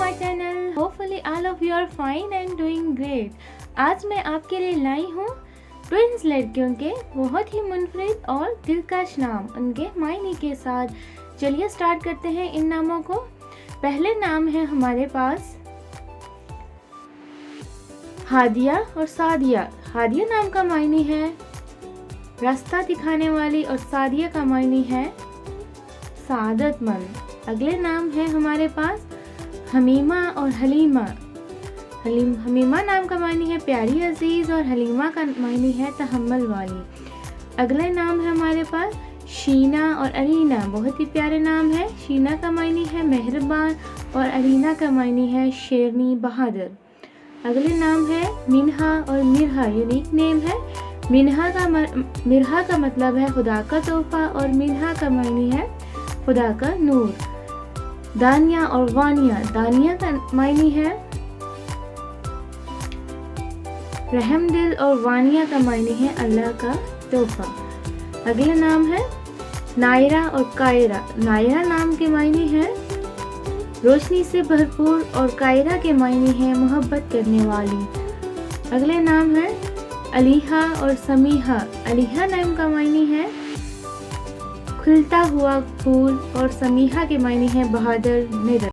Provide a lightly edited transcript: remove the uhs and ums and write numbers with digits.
My channel. Hopefully all of you are fine and doing great. आज मैं आपके लिए लाई हूँ ट्विंस लड़कियों के बहुत ही मुनफरिद और दिलकश नाम उनके मायने के साथ। चलिए स्टार्ट करते हैं इन नामों को। पहले नाम है हमारे पास हादिया और सादिया। हादिया नाम का मायने है रास्ता दिखाने वाली और सादिया का मायने है सादतमंद। अगले नाम है हमारे पास हमीमा और हलीमा। हमीमा नाम का मायने है प्यारी अजीज और हलीमा का मायने है तहम्मुल वाली। अगले नाम है हमारे पास शीना और अरीना। बहुत ही प्यारे नाम है। शीना का मायने है मेहरबान और अरीना का मायने है शेरनी बहादुर। अगले नाम है मिन्हा और मिरहा। यूनिक नेम है। मिरहा का मतलब है खुदा का तोहफा और मिन्हा का मायने है खुदा का नूर। दानिया और वानिया। दानिया का मायने है रहमदिल और वानिया का मायने है अल्लाह का तोहफा। अगला नाम है नायरा और कायरा। नायरा नाम के मायने है रोशनी से भरपूर और कायरा के मायने है मोहब्बत करने वाली। अगले नाम है अलीहा और समीहा। अलीहा नाम का मायने है खुलता हुआ फूल और समीहा के मायने है बहादुर निडर।